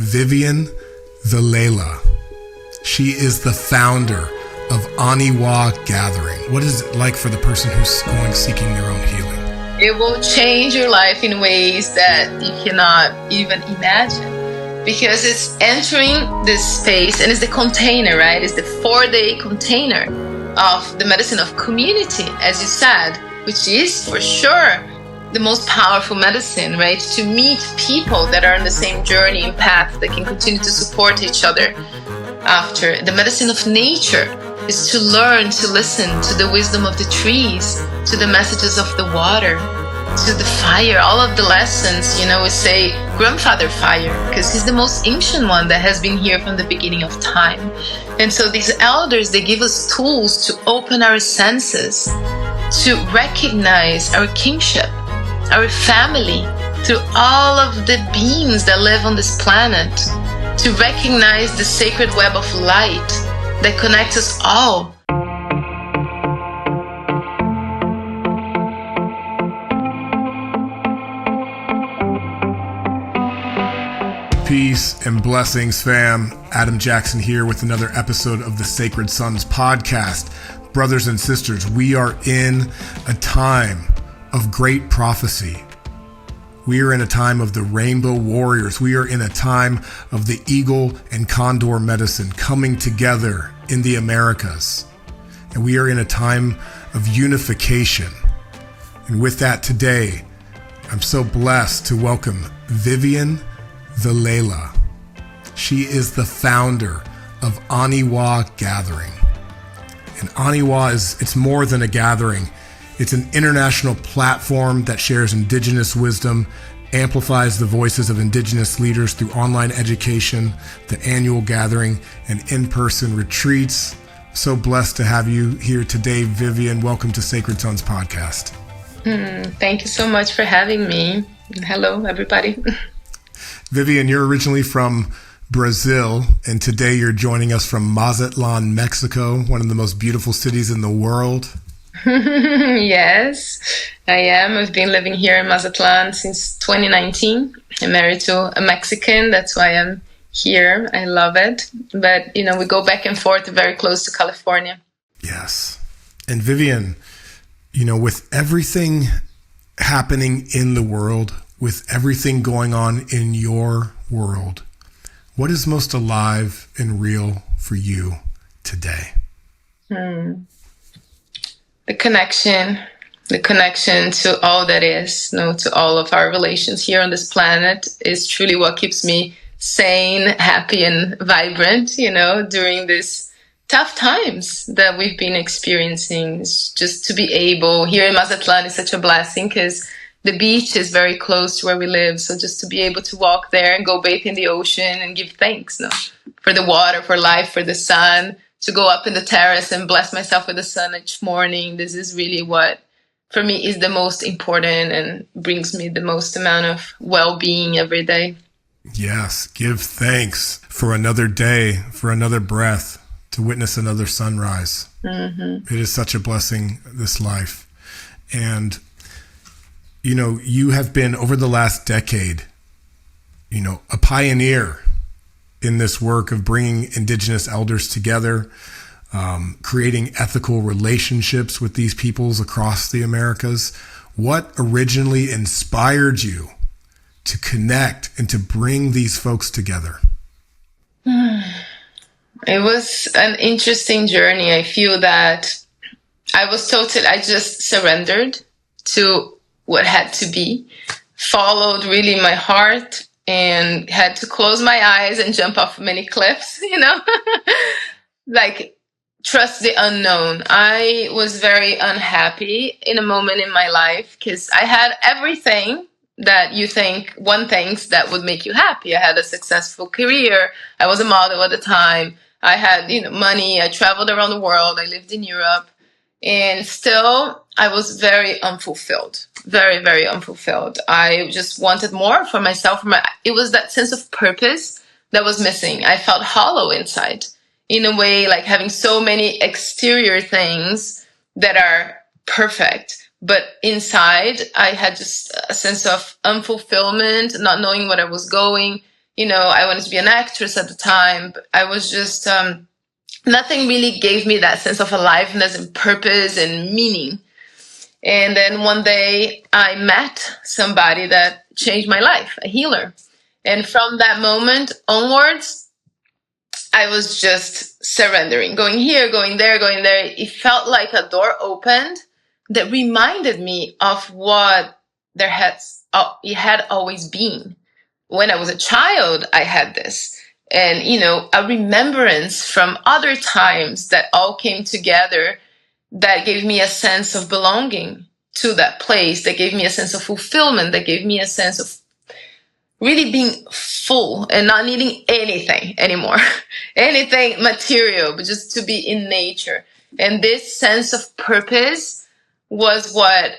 Vivien Vilela. She is the founder of Aniwa Gathering. What is it like for the person who's going seeking their own healing? It will change your life in ways that you cannot even imagine, because it's entering this space, and it's the container, right? It's the 4-day container of the medicine of community, as you said, which is for sure the most powerful medicine, right? To meet people that are on the same journey and path that can continue to support each other. After the medicine of nature is to learn to listen to the wisdom of the trees, to the messages of the water, to the fire, all of the lessons, we say grandfather fire, because he's the most ancient one that has been here from the beginning of time. And so these elders, they give us tools to open our senses, to recognize our kingship, our family, through all of the beings that live on this planet, to recognize the sacred web of light that connects us all. Peace and blessings, fam. Adam Jackson here with another episode of the Sacred Sons podcast. Brothers and sisters, we are in a time of great prophecy. We are in a time of the rainbow warriors. We are in a time of the eagle and condor medicine coming together in the Americas. And we are in a time of unification. And with that today, I'm so blessed to welcome Vivien Vilela. She is the founder of Aniwa Gathering. And Aniwa it's more than a gathering. It's an international platform that shares Indigenous wisdom, amplifies the voices of Indigenous leaders through online education, the annual gathering, and in-person retreats. So blessed to have you here today, Vivien. Welcome to Sacred Sons podcast. Thank you so much for having me. Hello, everybody. Vivien, you're originally from Brazil, and today you're joining us from Mazatlan, Mexico, one of the most beautiful cities in the world. Yes, I am. I've been living here in Mazatlan since 2019. I'm married to a Mexican. That's why I'm here. I love it. But, we go back and forth very close to California. Yes. And Vivien, with everything happening in the world, with everything going on in your world, what is most alive and real for you today? The connection to all that is, to all of our relations here on this planet is truly what keeps me sane, happy, and vibrant, during these tough times that we've been experiencing. It's just to be able, here in Mazatlan is such a blessing because the beach is very close to where we live. So just to be able to walk there and go bathe in the ocean and give thanks for the water, for life, for the sun, to go up in the terrace and bless myself with the sun each morning. This is really what, for me, is the most important and brings me the most amount of well-being every day. Yes, give thanks for another day, for another breath, to witness another sunrise. Mm-hmm. It is such a blessing, this life. And you have been, over the last decade, a pioneer in this work of bringing Indigenous elders together, creating ethical relationships with these peoples across the Americas. What originally inspired you to connect and to bring these folks together? It was an interesting journey. I feel that I just surrendered to what had to be, followed really my heart, and had to close my eyes and jump off many cliffs, like trust the unknown. I was very unhappy in a moment in my life because I had everything that one thinks that would make you happy. I had a successful career. I was a model at the time. I had, money. I traveled around the world. I lived in Europe. And still, I was very unfulfilled, very, very unfulfilled. I just wanted more for myself. It was that sense of purpose that was missing. I felt hollow inside, in a way, like having so many exterior things that are perfect. But inside, I had just a sense of unfulfillment, not knowing where I was going, I wanted to be an actress at the time, but I was just, nothing really gave me that sense of aliveness and purpose and meaning. And then one day I met somebody that changed my life, a healer. And from that moment onwards, I was just surrendering, going here, going there, going there. It felt like a door opened that reminded me of what it had always been. When I was a child, I had this. And, a remembrance from other times that all came together that gave me a sense of belonging to that place, that gave me a sense of fulfillment, that gave me a sense of really being full and not needing anything anymore, anything material, but just to be in nature. And this sense of purpose was what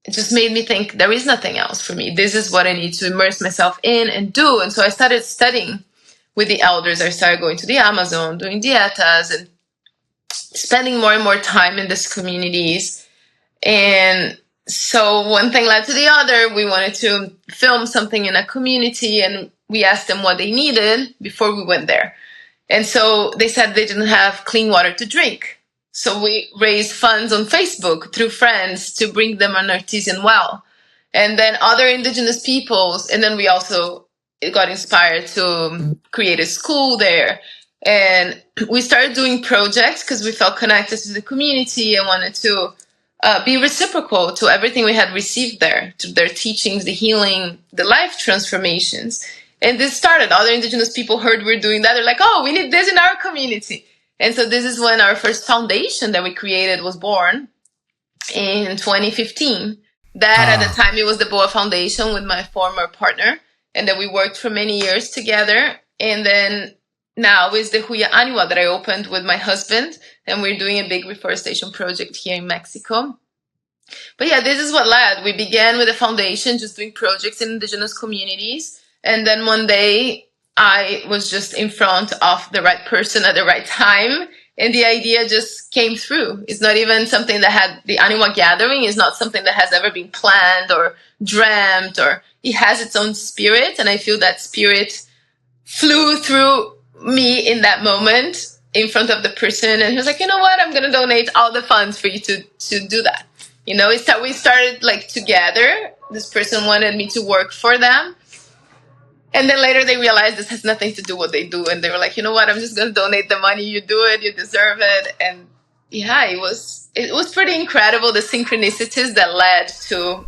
just made me think there is nothing else for me. This is what I need to immerse myself in and do. And so I started studying with the elders. I started going to the Amazon, doing dietas, and spending more and more time in these communities. And so one thing led to the other. We wanted to film something in a community, and we asked them what they needed before we went there. And so they said they didn't have clean water to drink. So we raised funds on Facebook through friends to bring them an artesian well. And then other indigenous peoples. And then we also got inspired to create a school there. And we started doing projects because we felt connected to the community and wanted to be reciprocal to everything we had received there, to their teachings, the healing, the life transformations. And this started. Other indigenous people heard we're doing that. They're like, oh, we need this in our community. And so this is when our first foundation that we created was born in 2015. That at the time, it was the Boa Foundation with my former partner. And then we worked for many years together. And then now is the Huya Aniwa that I opened with my husband. And we're doing a big reforestation project here in Mexico. But yeah, this is what led. We began with a foundation, just doing projects in indigenous communities. And then one day I was just in front of the right person at the right time. And the idea just came through. It's not even something that had the Aniwa gathering is not something that has ever been planned or dreamt, or it has its own spirit. And I feel that spirit flew through me in that moment in front of the person. And he was like, you know what? I'm going to donate all the funds for you to do that. We started like together. This person wanted me to work for them. And then later they realized this has nothing to do with what they do. And they were like, you know what? I'm just going to donate the money. You do it. You deserve it. And yeah, it was pretty incredible, the synchronicities that led to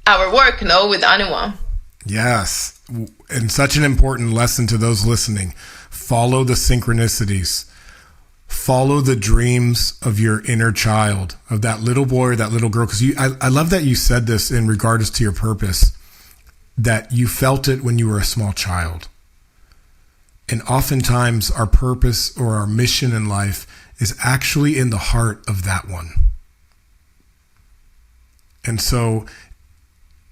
our work, with Aniwa. Yes. And such an important lesson to those listening. Follow the synchronicities. Follow the dreams of your inner child, of that little boy or that little girl. Because I love that you said this in regards to your purpose, that you felt it when you were a small child. And oftentimes our purpose or our mission in life is actually in the heart of that one. And so,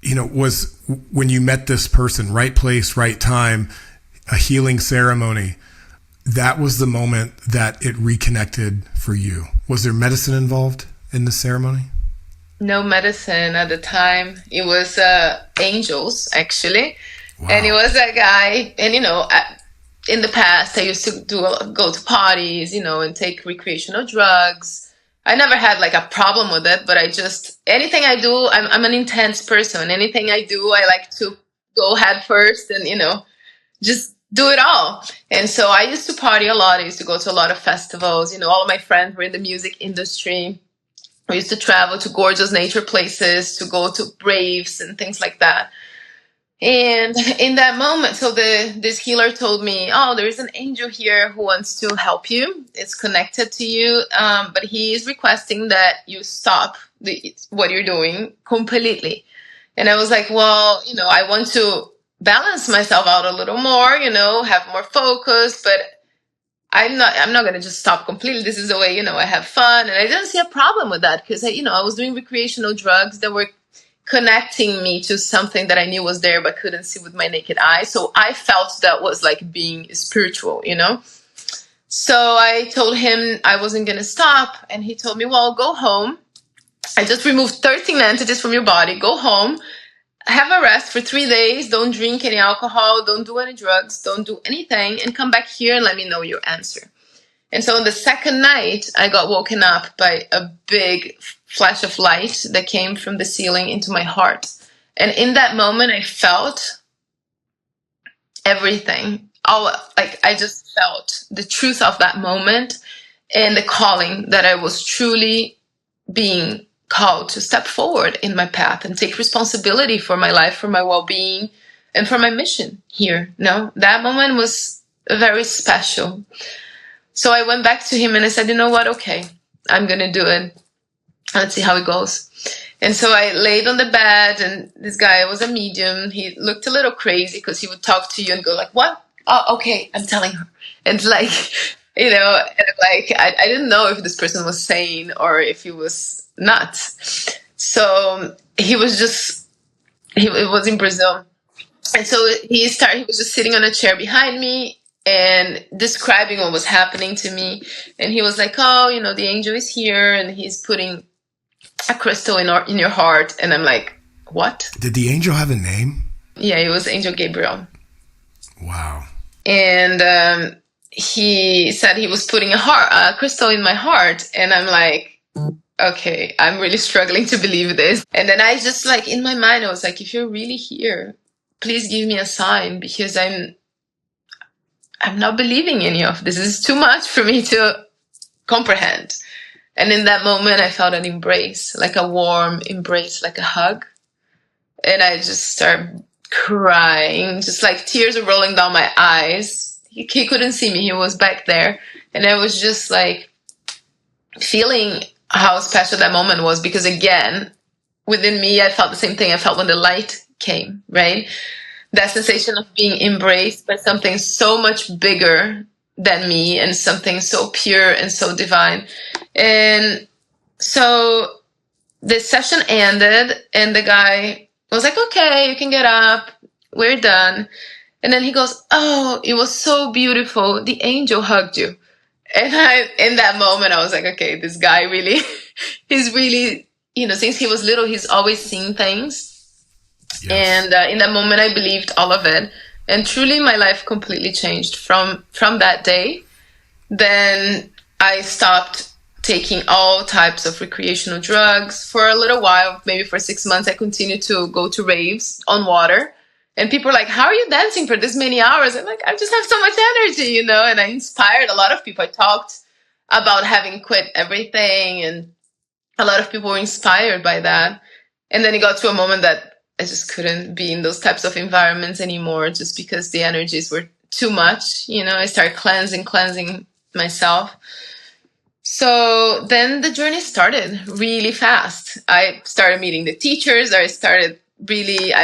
was when you met this person, right place, right time, a healing ceremony, that was the moment that it reconnected for you. Was there medicine involved in the ceremony? No medicine at the time. It was angels, actually. Wow. And it was a guy. And, in the past, I used to go to parties, and take recreational drugs. I never had like a problem with it, but anything I do, I'm an intense person. Anything I do, I like to go head first and, just do it all. And so I used to party a lot. I used to go to a lot of festivals. All of my friends were in the music industry. I used to travel to gorgeous nature places, to go to raves and things like that. And in that moment, so this healer told me, oh, there is an angel here who wants to help you. It's connected to you, but he is requesting that you stop what you're doing completely. And I was like, well, I want to balance myself out a little more, have more focus, but I'm not going to just stop completely. This is the way, I have fun. And I didn't see a problem with that because, I was doing recreational drugs that were connecting me to something that I knew was there but couldn't see with my naked eye. So I felt that was like being spiritual, So I told him I wasn't going to stop. And he told me, well, go home. I just removed 13 entities from your body. Go home. have a rest for 3 days. Don't drink any alcohol. Don't do any drugs. Don't do anything. And come back here and let me know your answer. And so on the second night, I got woken up by a big flash of light that came from the ceiling into my heart. And in that moment, I felt everything. I just felt the truth of that moment and the calling that I was truly being called to step forward in my path and take responsibility for my life, for my well-being, and for my mission here. No, that moment was very special. So I went back to him and I said, you know what? Okay, I'm going to do it. Let's see how it goes. And so I laid on the bed, and this guy was a medium. He looked a little crazy because he would talk to you and go like, what? Oh, okay, I'm telling her. And like, you know, and like, I didn't know if this person was sane or if he was nuts. So he was just, it was in Brazil. And so he was just sitting on a chair behind me and describing what was happening to me. And he was like, oh, you know, the angel is here and he's putting a crystal in your heart. And I'm like, what? Did the angel have a name? Yeah, it was Angel Gabriel. Wow. And he said he was putting a crystal in my heart. And I'm like, okay, I'm really struggling to believe this. And then I just like, in my mind, I was like, if you're really here, please give me a sign, because I'm not believing any of this. This is too much for me to comprehend. And in that moment, I felt an embrace, like a warm embrace, like a hug. And I just started crying, just like tears were rolling down my eyes. He couldn't see me. He was back there. And I was just like feeling how special that moment was, because again, within me, I felt the same thing I felt when the light came, right? That sensation of being embraced by something so much bigger than me and something so pure and so divine. And so the session ended and the guy was like, okay, you can get up. We're done. And then he goes, oh, it was so beautiful. The angel hugged you. And in that moment, I was like, okay, this guy really, he's really, you know, since he was little, he's always seen things. Yes. And in that moment, I believed all of it. And truly, my life completely changed from that day. Then I stopped taking all types of recreational drugs for a little while. Maybe for 6 months, I continued to go to raves on water. And people were like, how are you dancing for this many hours? I'm like, I just have so much energy, you know, and I inspired a lot of people. I talked about having quit everything, and a lot of people were inspired by that. And then it got to a moment that I just couldn't be in those types of environments anymore, just because the energies were too much. You know, I started cleansing myself. So then the journey started really fast. I started meeting the teachers. I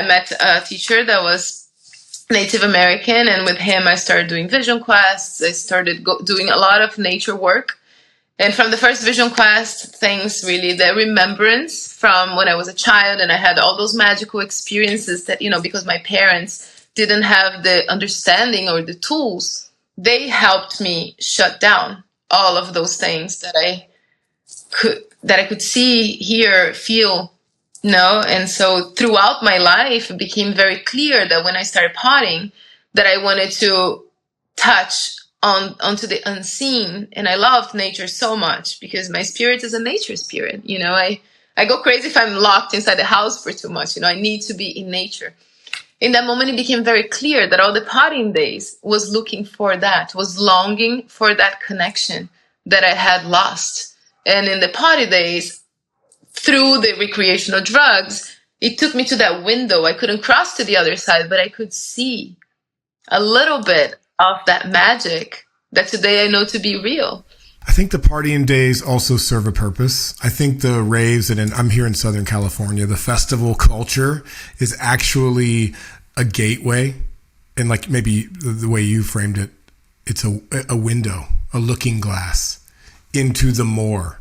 met a teacher that was Native American, and with him I started doing vision quests. I started doing a lot of nature work. And from the first vision quest, things really, the remembrance from when I was a child, and I had all those magical experiences that, you know, because my parents didn't have the understanding or the tools, they helped me shut down all of those things that I could see, hear, feel, you know. And so throughout my life, it became very clear that when I started potting, that I wanted to touch onto the unseen. And I loved nature so much because my spirit is a nature spirit. You know, I go crazy if I'm locked inside the house for too much. You know, I need to be in nature. In that moment, it became very clear that all the potting days was looking for that, was longing for that connection that I had lost. And in the potty days, through the recreational drugs, it took me to that window. I couldn't cross to the other side, but I could see a little bit of that magic that today I know to be real. I think the partying days also serve a purpose. I think the raves, and I'm here in Southern California, the festival culture is actually a gateway. And like maybe the way you framed it, it's a window, a looking glass into the more.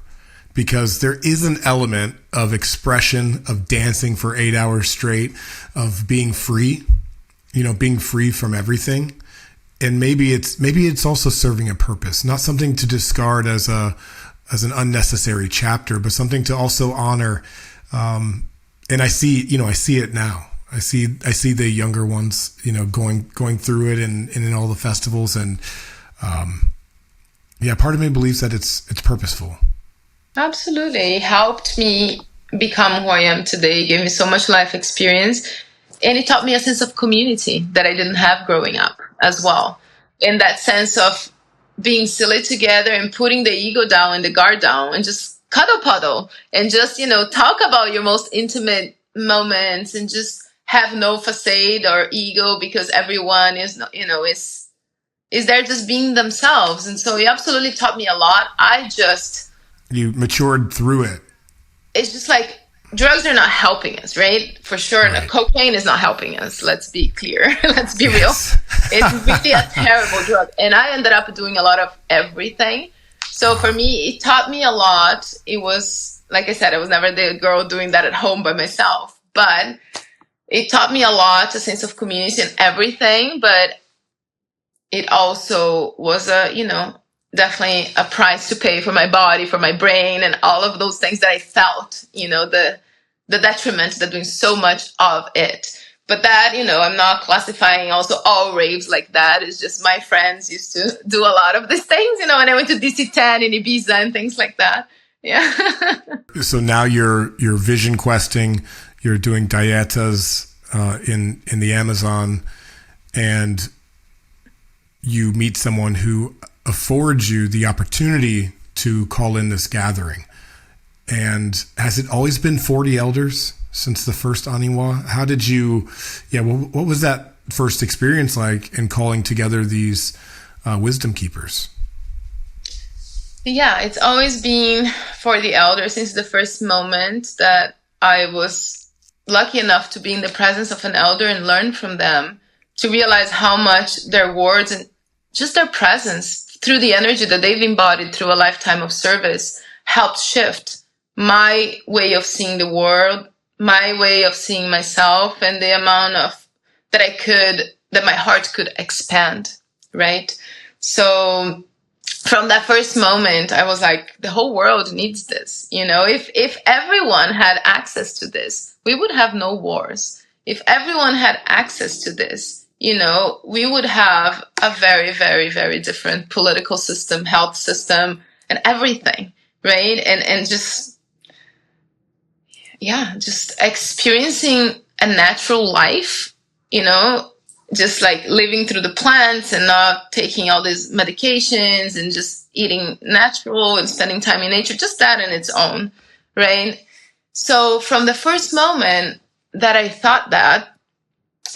Because there is an element of expression, of dancing for 8 hours straight, of being free, you know, being free from everything. And maybe it's also serving a purpose, not something to discard as an unnecessary chapter, but something to also honor. And I see it now. I see the younger ones, going through it and in all the festivals, and part of me believes that it's purposeful. Absolutely. It helped me become who I am today. It gave me so much life experience. And it taught me a sense of community that I didn't have growing up as well. And that sense of being silly together and putting the ego down and the guard down and just cuddle puddle and just, talk about your most intimate moments and just have no facade or ego, because everyone is, is there just being themselves. And so it absolutely taught me a lot. You matured through it. It's just like, drugs are not helping us, right? For sure. Right. Cocaine is not helping us. Let's be clear. Let's be real. It's really a terrible drug. And I ended up doing a lot of everything. So for me, it taught me a lot. It was, like I said, I was never the girl doing that at home by myself. But it taught me a lot, a sense of community and everything. But it also was definitely a price to pay for my body, for my brain, and all of those things that I felt, the detriment that doing so much of it. But that, I'm not classifying also all raves like that. It's just my friends used to do a lot of these things, and I went to DC-10 in Ibiza and things like that. Yeah. So now you're vision questing, you're doing dietas in the Amazon, and you meet someone who affords you the opportunity to call in this gathering. And has it always been 40 elders since the first Aniwa? How did you, what was that first experience like in calling together these wisdom keepers? Yeah, it's always been for the elders since the first moment that I was lucky enough to be in the presence of an elder and learn from them, to realize how much their words and just their presence through the energy that they've embodied through a lifetime of service helped shift my way of seeing the world, my way of seeing myself, and the amount of that my heart could expand, right? So from that first moment, I was like, the whole world needs this. If everyone had access to this, we would have no wars. If everyone had access to this, we would have a very, very, very different political system, health system, and everything, right? And just experiencing a natural life, just like living through the plants and not taking all these medications and just eating natural and spending time in nature, just that in its own, right? So from the first moment that I thought that,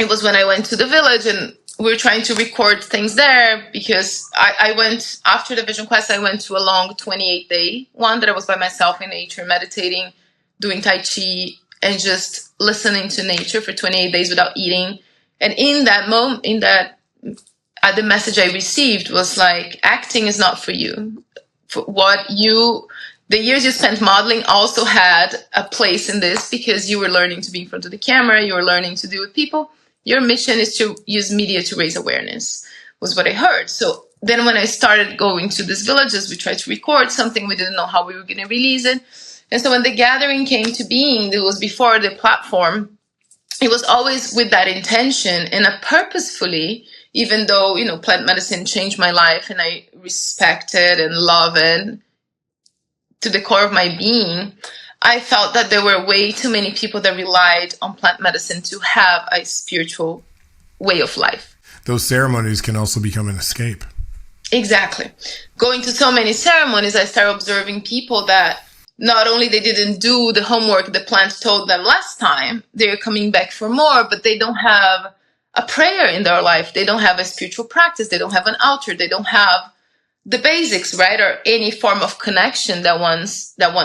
it was when I went to the village and we were trying to record things there, because I went, after the Vision Quest, I went to a long 28-day one that I was by myself in nature, meditating, doing Tai Chi, and just listening to nature for 28 days without eating. And in that moment, the message I received was like, acting is not for you. The years you spent modeling also had a place in this, because you were learning to be in front of the camera, you were learning to deal with people. Your mission is to use media to raise awareness, was what I heard. So then when I started going to these villages, we tried to record something. We didn't know how we were going to release it. And so when the gathering came to being, it was before the platform, it was always with that intention and purposefully, even though, plant medicine changed my life and I respect it and love it to the core of my being, I felt that there were way too many people that relied on plant medicine to have a spiritual way of life. Those ceremonies can also become an escape. Exactly. Going to so many ceremonies, I started observing people that not only they didn't do the homework the plant told them last time, they're coming back for more, but they don't have a prayer in their life. They don't have a spiritual practice. They don't have an altar. They don't have the basics, right? Or any form of connection that one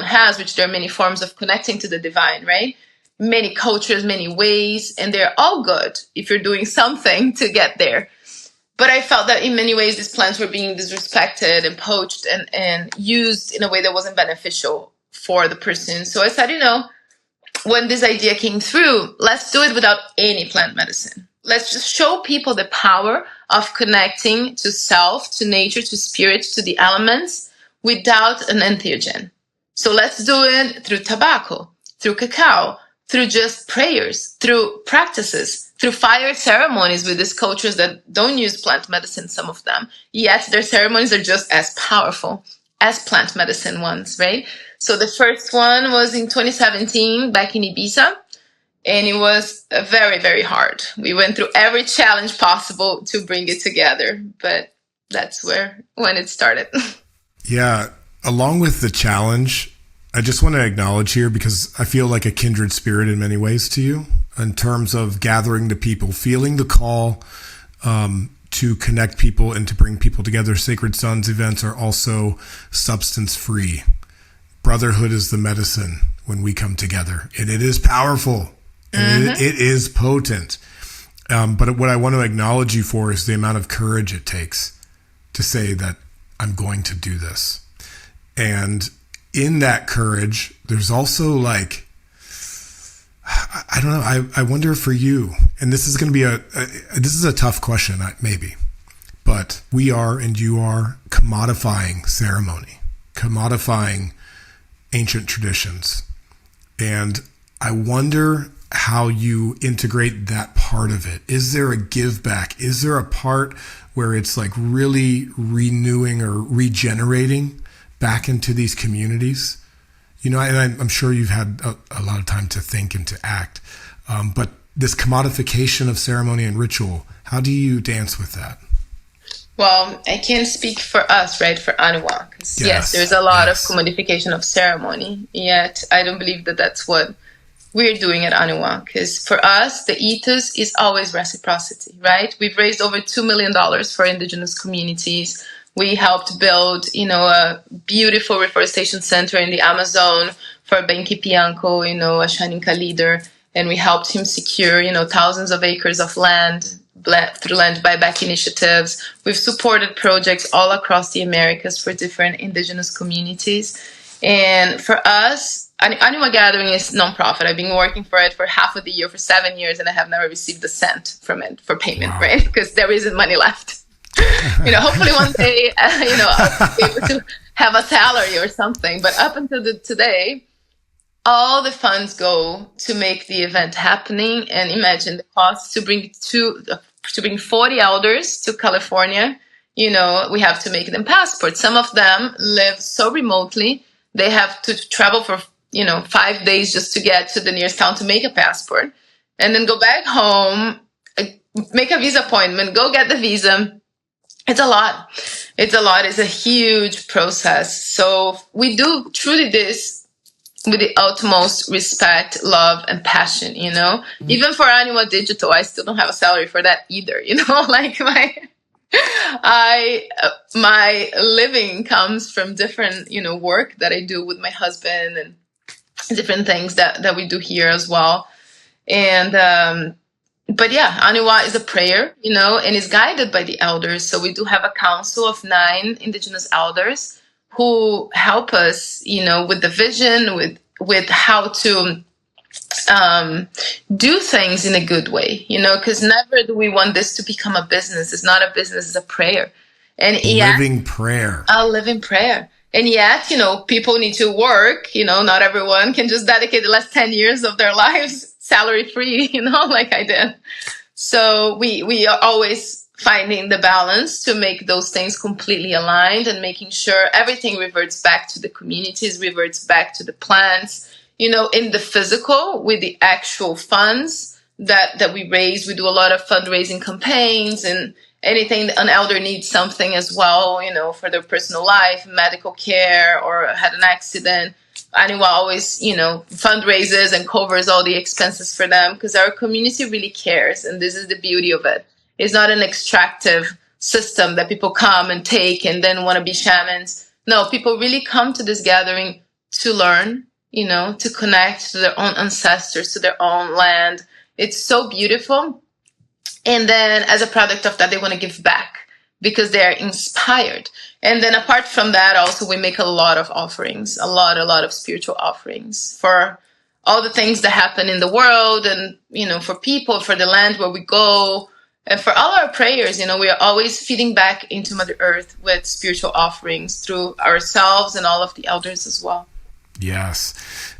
has, which there are many forms of connecting to the divine, right? Many cultures, many ways, and they're all good if you're doing something to get there. But I felt that in many ways, these plants were being disrespected and poached and used in a way that wasn't beneficial for the person. So I said, when this idea came through, let's do it without any plant medicine. Let's just show people the power of connecting to self, to nature, to spirit, to the elements without an entheogen. So let's do it through tobacco, through cacao, through just prayers, through practices, through fire ceremonies with these cultures that don't use plant medicine, some of them, yet their ceremonies are just as powerful as plant medicine ones, right? So the first one was in 2017 back in Ibiza, and it was very, very hard. We went through every challenge possible to bring it together, but that's when it started. Yeah, along with the challenge, I just want to acknowledge here, because I feel like a kindred spirit in many ways to you in terms of gathering the people, feeling the call to connect people and to bring people together. Sacred Sons events are also substance free. Brotherhood is the medicine when we come together, and it is powerful and it is potent. But what I want to acknowledge you for is the amount of courage it takes to say that I'm going to do this. And in that courage, there's also like, I don't know, I wonder for you, and this is going to be this is a tough question, maybe, but we are, and you are, commodifying ceremony, commodifying ancient traditions. And I wonder how you integrate that part of it. Is there a give back? Is there a part where it's like really renewing or regenerating back into these communities? You know, and I'm sure you've had a lot of time to think and to act. But this commodification of ceremony and ritual, how do you dance with that? Well, I can't speak for us, right, for Aniwa. Because yes, there's a lot of commodification of ceremony. Yet I don't believe that that's what we're doing at Aniwa. Because for us, the ethos is always reciprocity, right? We've raised over $2 million for Indigenous communities. We helped build, a beautiful reforestation center in the Amazon for Benki Pianco, a Xaninka leader. And we helped him secure, thousands of acres of land through land buyback initiatives. We've supported projects all across the Americas for different Indigenous communities. And for us, Aniwa Gathering is nonprofit. I've been working for it for half of the year for 7 years, and I have never received a cent from it for payment, right? Because there isn't money left. Hopefully one day, I'll be able to have a salary or something. But up until today, all the funds go to make the event happening. And imagine the cost to bring 40 elders to California. We have to make them passports. Some of them live so remotely, they have to travel for 5 days just to get to the nearest town to make a passport, and then go back home, make a visa appointment, go get the visa. It's a lot. It's a huge process. So we do truly this with the utmost respect, love, and passion, Even for Aniwa Digital, I still don't have a salary for that either, like my living comes from different, work that I do with my husband and different things that we do here as well. And, but yeah, Aniwa is a prayer, and is guided by the elders. So we do have a council of 9 Indigenous elders who help us, with the vision, with how to do things in a good way, because never do we want this to become a business. It's not a business, it's a prayer. And living prayer. A living prayer. And yet, people need to work, not everyone can just dedicate the last 10 years of their lives salary free, like I did. So we are always finding the balance to make those things completely aligned and making sure everything reverts back to the communities, reverts back to the plants, in the physical with the actual funds that we raise. We do a lot of fundraising campaigns, and anything an elder needs something as well, for their personal life, medical care, or had an accident. Aniwa always, fundraises and covers all the expenses for them, because our community really cares. And this is the beauty of it. It's not an extractive system that people come and take and then want to be shamans. No, people really come to this gathering to learn, to connect to their own ancestors, to their own land. It's so beautiful. And then as a product of that, they want to give back because they're inspired. And then apart from that, also, we make a lot of offerings, a lot of spiritual offerings for all the things that happen in the world and, for people, for the land where we go, and for all our prayers. We are always feeding back into Mother Earth with spiritual offerings through ourselves and all of the elders as well. Yes.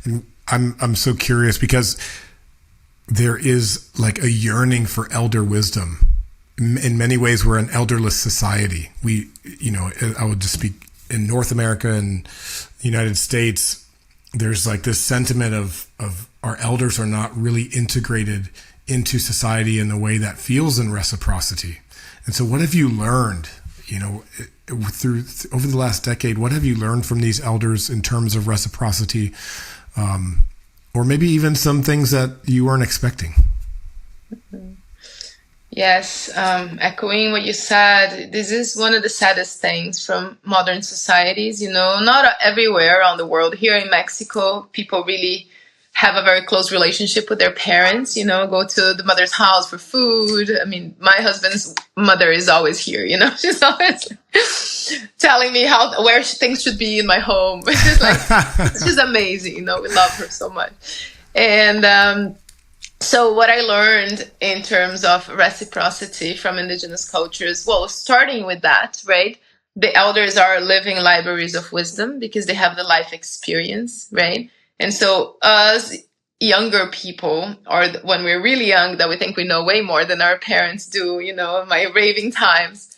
And I'm so curious because there is like a yearning for elder wisdom. In many ways, we're an elderless society. I would just speak in North America and the United States. There's like this sentiment of our elders are not really integrated into society in the way that feels in reciprocity. And so what have you learned, through over the last decade? What have you learned from these elders in terms of reciprocity? Or maybe even some things that you weren't expecting? Yes, echoing what you said, this is one of the saddest things from modern societies, not everywhere around the world. Here in Mexico, people really have a very close relationship with their parents, go to the mother's house for food. I mean, my husband's mother is always here, she's always telling me where things should be in my home. It's just amazing, we love her so much. And so what I learned in terms of reciprocity from indigenous cultures, well, starting with that, right? The elders are living libraries of wisdom because they have the life experience, right? And so us younger people, or when we're really young, that we think we know way more than our parents do, my raving times.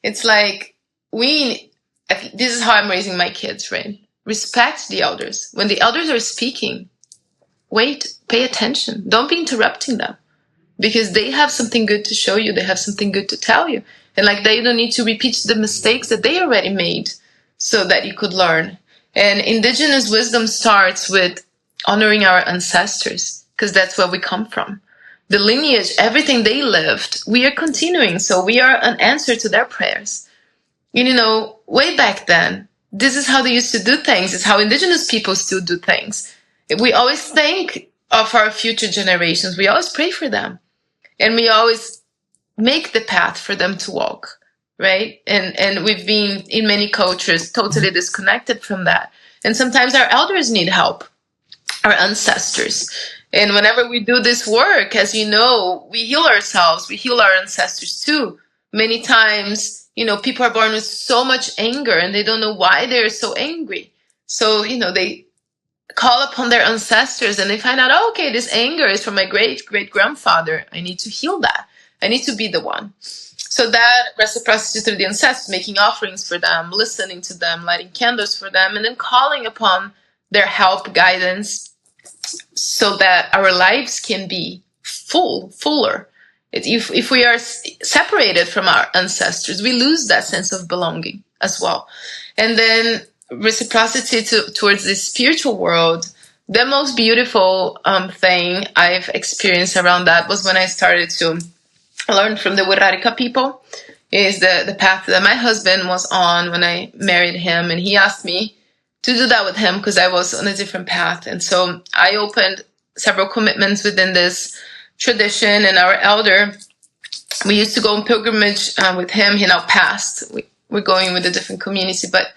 It's like this is how I'm raising my kids, right? Respect the elders. When the elders are speaking, wait, pay attention. Don't be interrupting them because they have something good to show you. They have something good to tell you. And like they don't need to repeat the mistakes that they already made so that you could learn. And indigenous wisdom starts with honoring our ancestors because that's where we come from. The lineage, everything they lived, we are continuing. So we are an answer to their prayers. Way back then, this is how they used to do things. It's how indigenous people still do things. We always think of our future generations. We always pray for them. And we always make the path for them to walk. Right? And we've been in many cultures totally disconnected from that. And sometimes our elders need help, our ancestors. And whenever we do this work, as you know, we heal ourselves, we heal our ancestors too. Many times, people are born with so much anger and they don't know why they're so angry. So, they call upon their ancestors and they find out, oh, okay, this anger is from my great-great-grandfather. I need to heal that. I need to be the one. So that reciprocity through the ancestors, making offerings for them, listening to them, lighting candles for them, and then calling upon their help, guidance, so that our lives can be fuller. If we are separated from our ancestors, we lose that sense of belonging as well. And then reciprocity towards the spiritual world, the most beautiful thing I've experienced around that was when I started to learn from the Wurrarika people, is the path that my husband was on when I married him. And he asked me to do that with him because I was on a different path. And so I opened several commitments within this tradition. And our elder, we used to go on pilgrimage with him. He now passed. We're going with a different community. But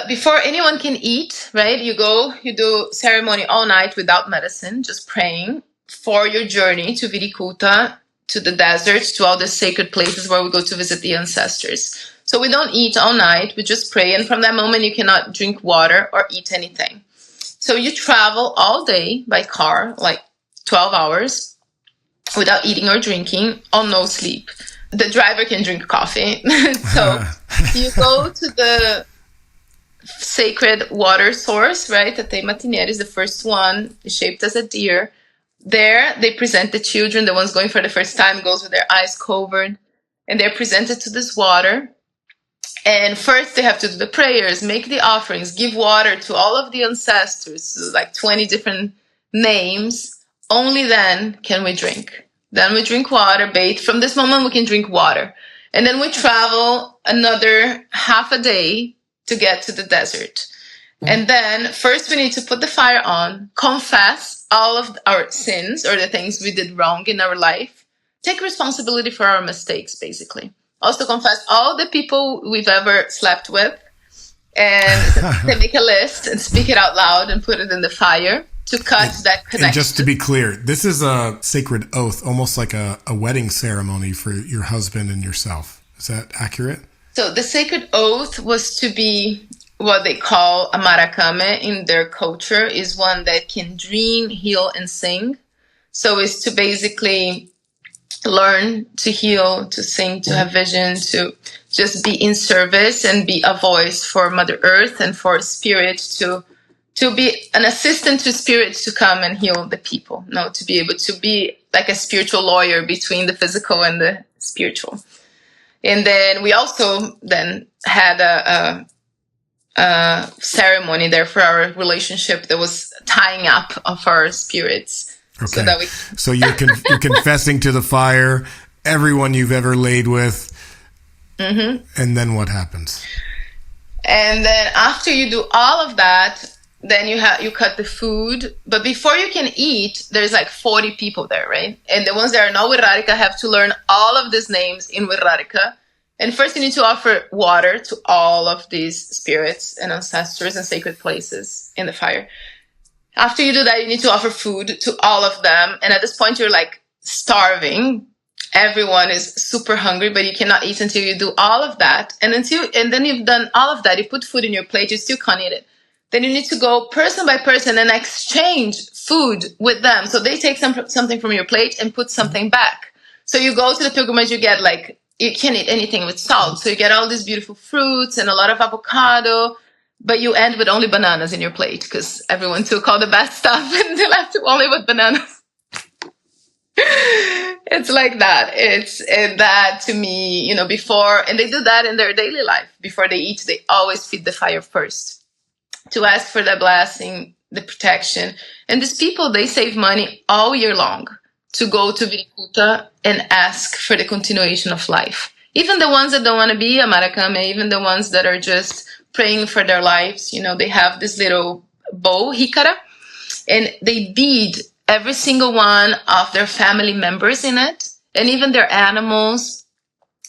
before anyone can eat, right, you do ceremony all night without medicine, just praying for your journey to Virikuta, to the desert, to all the sacred places where we go to visit the ancestors. So we don't eat all night, we just pray. And from that moment, you cannot drink water or eat anything. So you travel all day by car, like 12 hours, without eating or drinking, on no sleep. The driver can drink coffee. So you go to the sacred water source, right? Tate Matinera is the first one, shaped as a deer. There, they present the children, the ones going for the first time, goes with their eyes covered, and they're presented to this water. And first, they have to do the prayers, make the offerings, give water to all of the ancestors, like 20 different names. Only then can we drink. Then we drink water, bathe. From this moment, we can drink water. And then we travel another half a day to get to the desert. And then first we need to put the fire on, confess all of our sins or the things we did wrong in our life, take responsibility for our mistakes, basically. Also confess all the people we've ever slept with, and they make a list and speak it out loud and put it in the fire to cut that connection. And just to be clear, this is a sacred oath, almost like a wedding ceremony for your husband and yourself. Is that accurate? So the sacred oath was to be what they call a maracame in their culture is one that can dream, heal, and sing. So it's to basically learn to heal, to sing, to have vision, to just be in service and be a voice for Mother Earth and for spirit to be an assistant to spirits to come and heal the people. No, to be able to be like a spiritual lawyer between the physical and the spiritual. And then we also then had a ceremony there for our relationship that was tying up of our spirits. Okay. So you're confessing to the fire, everyone you've ever laid with. Mm-hmm. And then what happens? And then after you do all of that, then you cut the food. But before you can eat, there's like 40 people there, right? And the ones that are not Wirrárica have to learn all of these names in Wirrárica. And first you need to offer water to all of these spirits and ancestors and sacred places in the fire. After you do that, you need to offer food to all of them. And at this point, you're like starving. Everyone is super hungry, but you cannot eat until you do all of that. And then you've done all of that. You put food in your plate. You still can't eat it. Then you need to go person by person and exchange food with them. So they take something from your plate and put something back. So you go to the pilgrimage, you get like, you can't eat anything with salt. So you get all these beautiful fruits and a lot of avocado. But you end with only bananas in your plate because everyone took all the best stuff and they left you only with bananas. It's like that. It's that to me, before, and they do that in their daily life. Before they eat, they always feed the fire first to ask for the blessing, the protection. And these people, they save money all year long to go to Virikuta and ask for the continuation of life. Even the ones that don't want to be a maracame, even the ones that are just praying for their lives, they have this little bowl, hikara, and they bead every single one of their family members in it, and even their animals.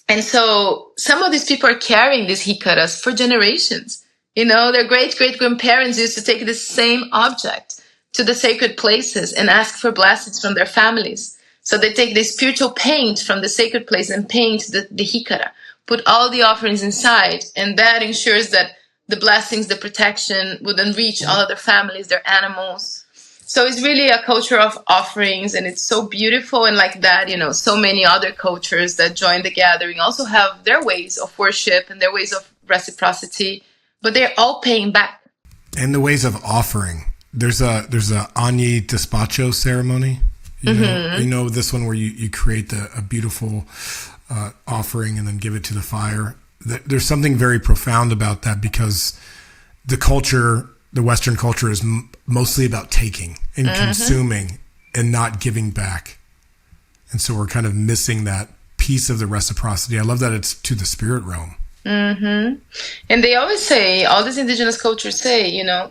And so some of these people are carrying these hikaras for generations. Their great-great-grandparents used to take the same object to the sacred places and ask for blessings from their families. So they take the spiritual paint from the sacred place and paint the hikara, put all the offerings inside, and that ensures that the blessings, the protection will then reach all of their families, their animals. So it's really a culture of offerings, and it's so beautiful. And like that, so many other cultures that join the gathering also have their ways of worship and their ways of reciprocity, but they're all paying back. And the ways of offering. There's a Añi Despacho ceremony. You know this one where you create a beautiful offering and then give it to the fire. There's something very profound about that because the Western culture is mostly about taking and consuming and not giving back. And so we're kind of missing that piece of the reciprocity. I love that it's to the spirit realm. Mm-hmm. And they always say, all these indigenous cultures say,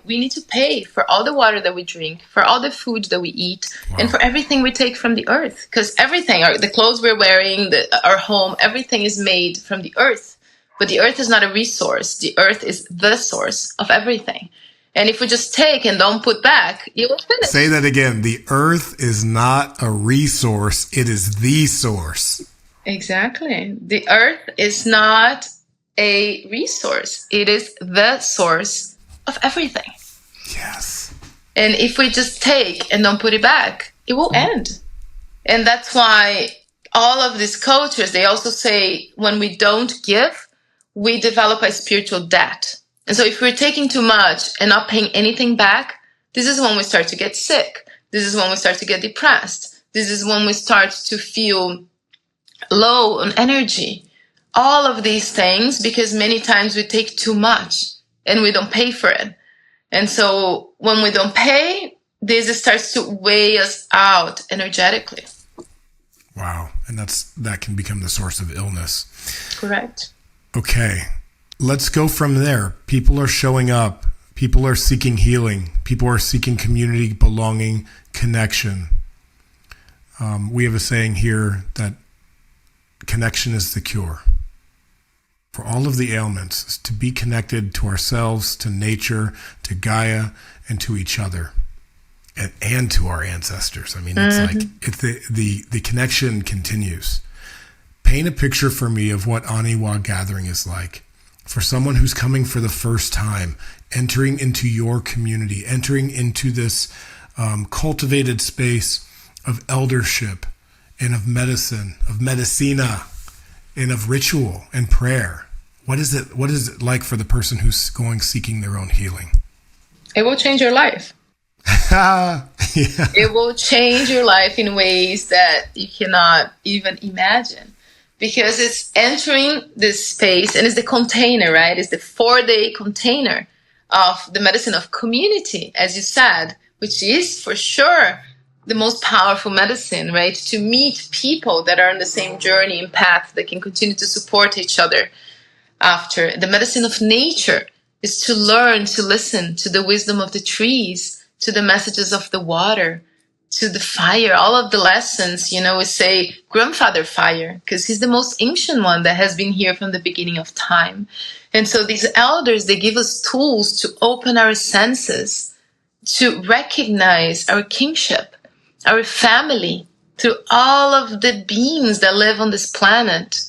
we need to pay for all the water that we drink, for all the food that we eat, and for everything we take from the earth. Because everything, the clothes we're wearing, our home, everything is made from the earth. But the earth is not a resource. The earth is the source of everything. And if we just take and don't put back, you will finish. Say that again. The earth is not a resource. It is the source. Exactly. The earth is not a resource. It is the source of everything. Yes. And if we just take and don't put it back, it will end. And that's why all of these cultures, they also say when we don't give, we develop a spiritual debt. And so if we're taking too much and not paying anything back, this is when we start to get sick. This is when we start to get depressed. This is when we start to feel low on energy. All of these things, because many times we take too much and we don't pay for it. And so when we don't pay, this starts to weigh us out energetically. Wow. And that can become the source of illness. Correct. Okay. Let's go from there. People are showing up. People are seeking healing. People are seeking community, belonging, connection. We have a saying here that connection is the cure for all of the ailments, is to be connected to ourselves, to nature, to Gaia, and to each other, and to our ancestors. I mean, it's like the connection continues. Paint a picture for me of what Aniwa gathering is like. for someone who's coming for the first time, entering into your community, entering into this cultivated space of eldership and of medicine, of medicina, and of ritual and prayer? What is it like for the person who's going seeking their own healing? It will change your life. Yeah. It will change your life in ways that you cannot even imagine, because it's entering this space, and it's the container, right? It's the 4-day container of the medicine of community, as you said, which is for sure the most powerful medicine, right? To meet people that are on the same journey and path that can continue to support each other after. The medicine of nature is to learn to listen to the wisdom of the trees, to the messages of the water, to the fire, all of the lessons. We say grandfather fire, because he's the most ancient one that has been here from the beginning of time. And so these elders, they give us tools to open our senses, to recognize our kingship, our family, through all of the beings that live on this planet,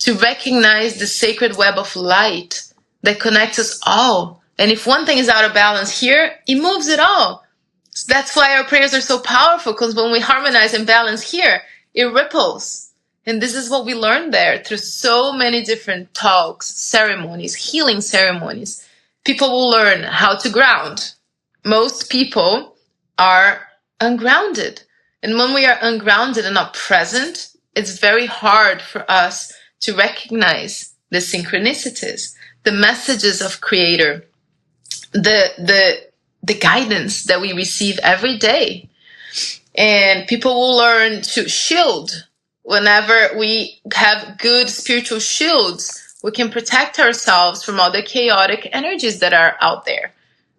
to recognize the sacred web of light that connects us all. And if one thing is out of balance here, it moves it all. So that's why our prayers are so powerful, because when we harmonize and balance here, it ripples. And this is what we learned there through so many different talks, ceremonies, healing ceremonies. People will learn how to ground. Most people are ungrounded. And when we are ungrounded and not present, it's very hard for us to recognize the synchronicities, the messages of Creator, the guidance that we receive every day. And people will learn to shield. Whenever we have good spiritual shields, we can protect ourselves from all the chaotic energies that are out there,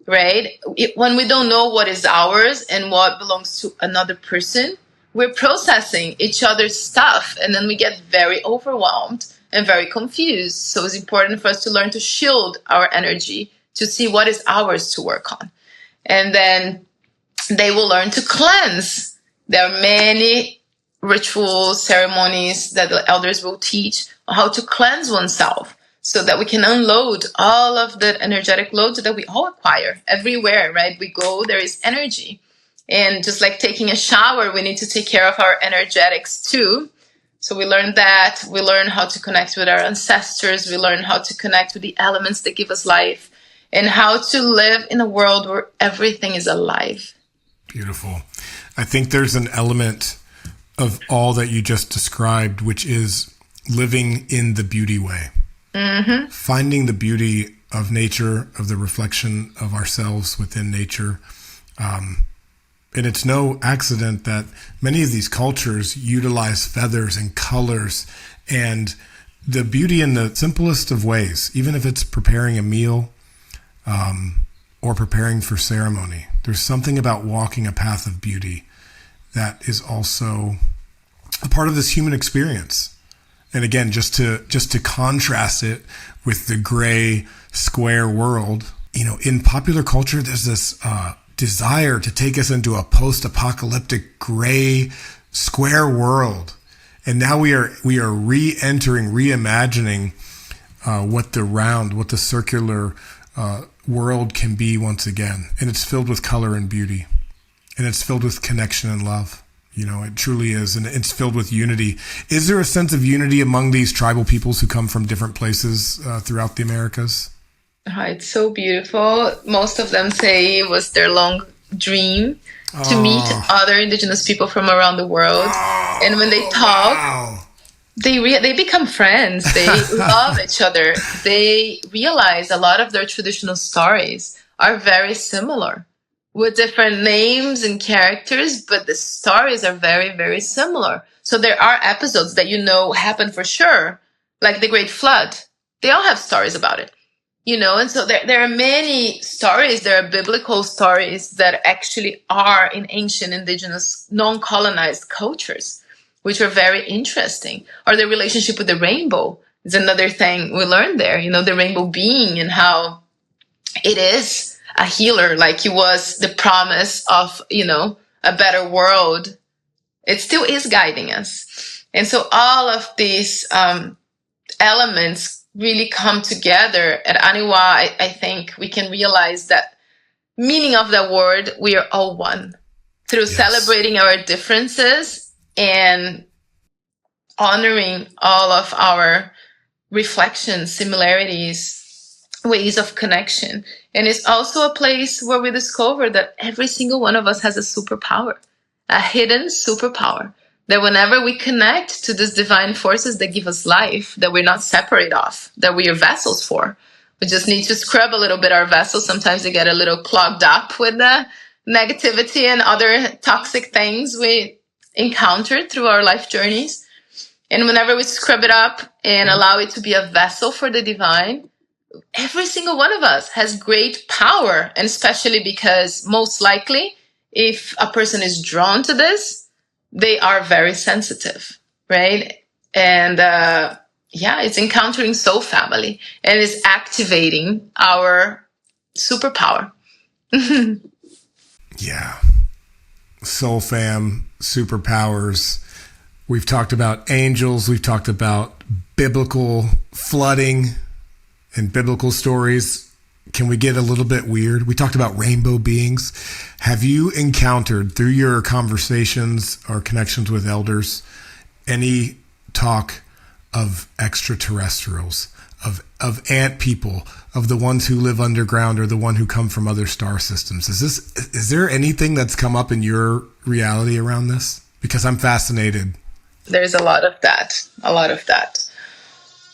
right? When we don't know what is ours and what belongs to another person, we're processing each other's stuff, and then we get very overwhelmed and very confused. So it's important for us to learn to shield our energy, to see what is ours to work on. And then they will learn to cleanse. There are many rituals, ceremonies that the elders will teach on how to cleanse oneself, so that we can unload all of the energetic loads that we all acquire everywhere, right? We go, there is energy. And just like taking a shower, we need to take care of our energetics too. So we learn that. We learn how to connect with our ancestors. We learn how to connect with the elements that give us life, and how to live in a world where everything is alive. Beautiful. I think there's an element of all that you just described, which is living in the beauty way. Mm-hmm. Finding the beauty of nature, of the reflection of ourselves within nature. And it's no accident that many of these cultures utilize feathers and colors and the beauty in the simplest of ways, even if it's preparing a meal or preparing for ceremony. There's something about walking a path of beauty that is also a part of this human experience. And again, just to contrast it with the gray square world, in popular culture, there's this desire to take us into a post-apocalyptic gray square world. And now we are re-entering, reimagining what the circular world can be once again. And it's filled with color and beauty. And it's filled with connection and love. It truly is. And it's filled with unity. Is there a sense of unity among these tribal peoples who come from different places throughout the Americas? It's so beautiful. Most of them say it was their long dream to meet other indigenous people from around the world. And when they talk, they become friends. They love each other. They realize a lot of their traditional stories are very similar, with different names and characters, but the stories are very, very similar. So there are episodes that happened for sure, like the Great Flood. They all have stories about it. And so there are many stories. There are biblical stories that actually are in ancient indigenous non-colonized cultures, which are very interesting. Or the relationship with the rainbow is another thing we learned there. The rainbow being, and how it is a healer, like it was the promise of, a better world. It still is guiding us. And so all of these elements really come together at Aniwa, I think we can realize that meaning of the word, we are all one through celebrating our differences and honoring all of our reflections, similarities, ways of connection. And it's also a place where we discover that every single one of us has a superpower, a hidden superpower, that whenever we connect to these divine forces that give us life, that we're not separate of, that we are vessels for. We just need to scrub a little bit our vessels. Sometimes they get a little clogged up with the negativity and other toxic things we encountered through our life journeys. And whenever we scrub it up and allow it to be a vessel for the divine, every single one of us has great power. And especially because most likely, if a person is drawn to this, they are very sensitive, right? And it's encountering soul family and it's activating our superpower. Yeah. Soul fam, superpowers. We've talked about angels. We've talked about biblical flooding and biblical stories. Can we get a little bit weird? We talked about rainbow beings. Have you encountered, through your conversations or connections with elders, any talk of extraterrestrials, of ant people, of the ones who live underground or the one who come from other star systems? Is there anything that's come up in your reality around this? Because I'm fascinated. There's a lot of that.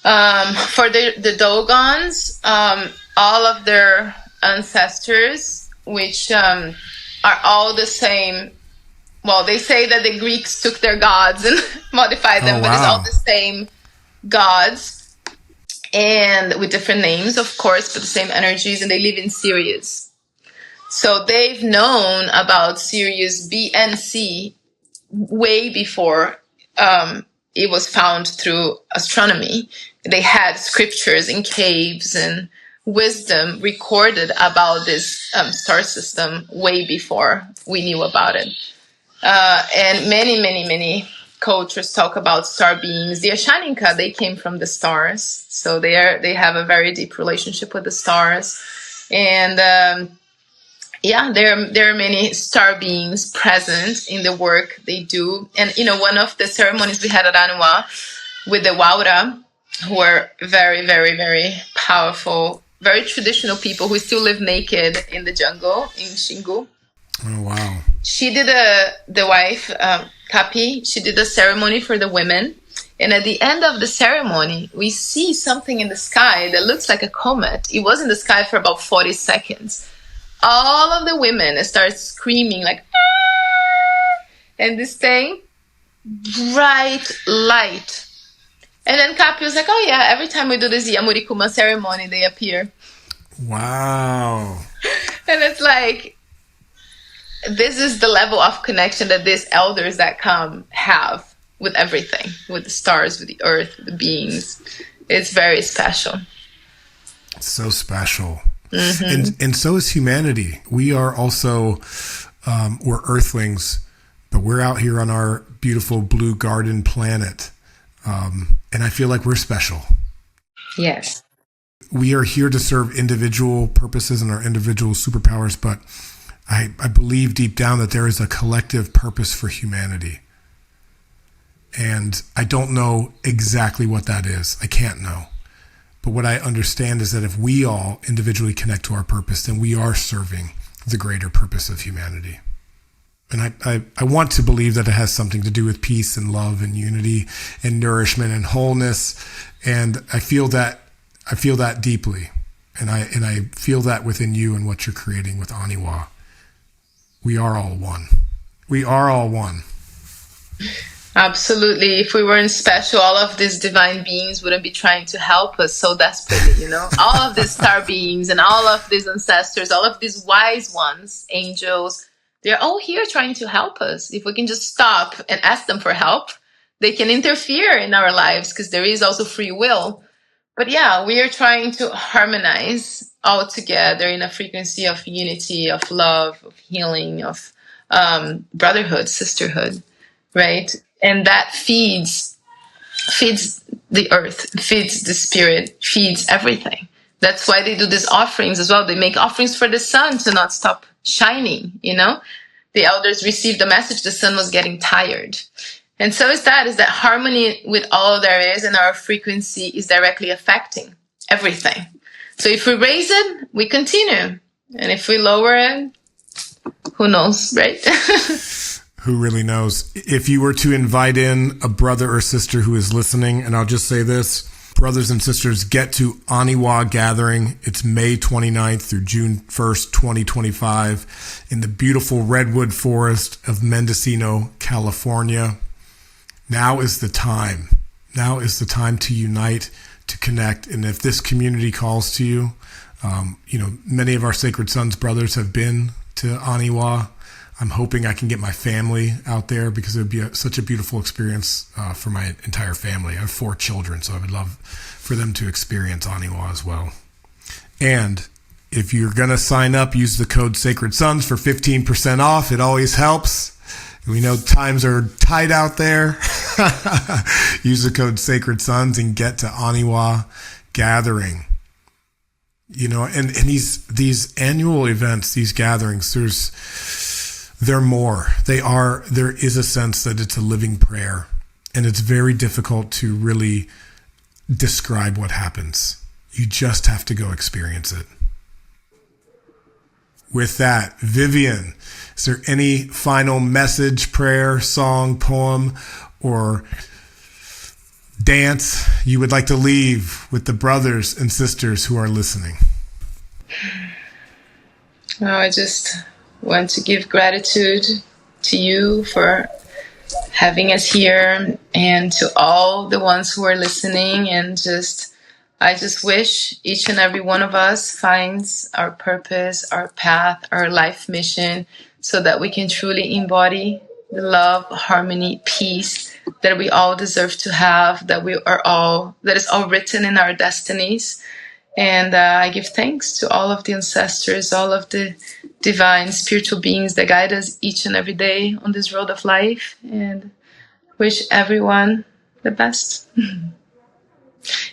For the Dogons, all of their ancestors, which are all the same. Well, they say that the Greeks took their gods and modified them, but it's all the same gods and with different names, of course, but the same energies, and they live in Sirius. So they've known about Sirius B and C way before it was found through astronomy. They had scriptures in caves and wisdom recorded about this star system way before we knew about it. And many cultures talk about star beings. The Ashaninka, they came from the stars, so they have a very deep relationship with the stars. And there are many star beings present in the work they do. And one of the ceremonies we had at Aniwa with the Waura, who are very, very, very powerful, very traditional people who still live naked in the jungle in Xingu. Oh, wow. She did the wife, Kapi, she did a ceremony for the women. And at the end of the ceremony, we see something in the sky that looks like a comet. It was in the sky for about 40 seconds. All of the women start screaming like, ah! And this thing, bright light. And then Kapi was like, oh yeah, every time we do this Yamurikuma ceremony, they appear. Wow. And it's like, this is the level of connection that these elders that come have with everything, with the stars, with the earth, with the beings. It's very special. So special. Mm-hmm. And so is humanity. We are also, we're earthlings, but we're out here on our beautiful blue garden planet. And I feel like we're special. Yes. We are here to serve individual purposes and our individual superpowers, but I believe deep down that there is a collective purpose for humanity. And I don't know exactly what that is. I can't know. But what I understand is that if we all individually connect to our purpose, then we are serving the greater purpose of humanity. And I want to believe that it has something to do with peace and love and unity and nourishment and wholeness. And I feel that deeply. And I feel that within you and what you're creating with Aniwa. We are all one. We are all one. Absolutely. If we weren't special, all of these divine beings wouldn't be trying to help us so desperately, all of these star beings and all of these ancestors, all of these wise ones, angels, they're all here trying to help us. If we can just stop and ask them for help, they can interfere in our lives because there is also free will. But yeah, we are trying to harmonize all together in a frequency of unity, of love, of healing, of brotherhood, sisterhood, right? And that feeds the earth, feeds the spirit, feeds everything. That's why they do these offerings as well. They make offerings for the sun to not stop shining, you know? The elders received the message the sun was getting tired. And so is that harmony with all there is, and our frequency is directly affecting everything. So if we raise it, we continue. And if we lower it, who knows, right? Who really knows? If you were to invite in a brother or sister who is listening, and I'll just say this, brothers and sisters, get to Aniwa Gathering. It's May 29th through June 1st, 2025 in the beautiful redwood forest of Mendocino, California. Now is the time. Now is the time to unite, to connect. And if this community calls to you, many of our Sacred Sons brothers have been to Aniwa. I'm hoping I can get my family out there because it would be such a beautiful experience for my entire family. I have 4 children, so I would love for them to experience Aniwa as well. And if you're going to sign up, use the code Sacred Sons for 15% off. It always helps. We know times are tight out there. Use the code Sacred Sons and get to Aniwa Gathering. And these annual events, these gatherings, they're more. There is a sense that it's a living prayer, and it's very difficult to really describe what happens. You just have to go experience it. With that, Vivien, is there any final message, prayer, song, poem, or dance you would like to leave with the brothers and sisters who are listening? I just want to give gratitude to you for having us here, and to all the ones who are listening, and I just wish each and every one of us finds our purpose, our path, our life mission, so that we can truly embody the love, harmony, peace that we all deserve to have, that is all written in our destinies. And I give thanks to all of the ancestors, all of the divine spiritual beings that guide us each and every day on this road of life, and wish everyone the best.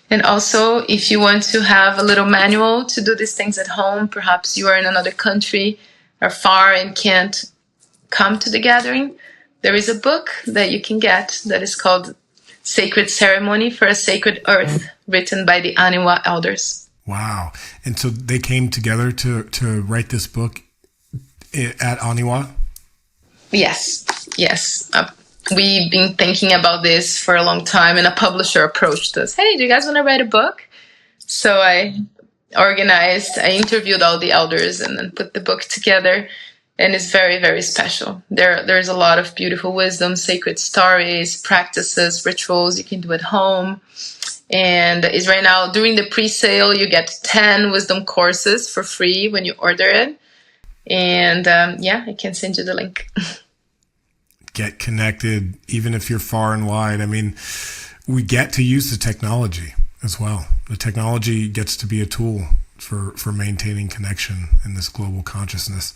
And also, if you want to have a little manual to do these things at home, perhaps you are in another country or far and can't come to the gathering, there is a book that you can get that is called Sacred Ceremony for a Sacred Earth, written by the Aniwa elders. Wow. And so they came together to write this book at Aniwa? Yes. We've been thinking about this for a long time, and a publisher approached us. Hey, do you guys want to write a book? So I interviewed all the elders and then put the book together. And it's very, very special. There's a lot of beautiful wisdom, sacred stories, practices, rituals you can do at home. And is right now, during the pre-sale, you get 10 wisdom courses for free when you order it. And I can send you the link. Get connected, even if you're far and wide. I mean, we get to use the technology as well. The technology gets to be a tool for maintaining connection in this global consciousness.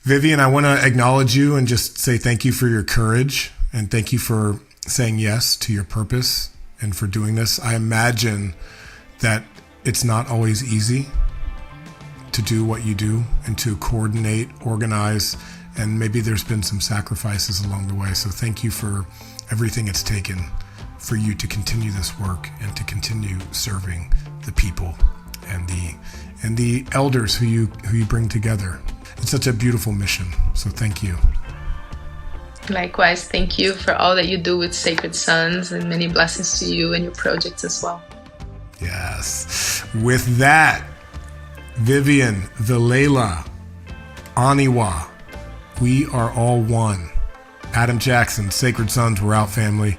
Vivien, I want to acknowledge you and just say thank you for your courage, and thank you for saying yes to your purpose and for doing this. I imagine that it's not always easy to do what you do and to coordinate, organize, and maybe there's been some sacrifices along the way. So thank you for everything it's taken for you to continue this work and to continue serving the people and the elders who you bring together. It's such a beautiful mission. So thank you. Likewise, thank you for all that you do with Sacred Sons, and many blessings to you and your projects as well. Yes. With that, Vivien Vilela, Aniwa, we are all one. Adam Jackson, Sacred Sons, we're out, family.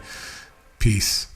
Peace.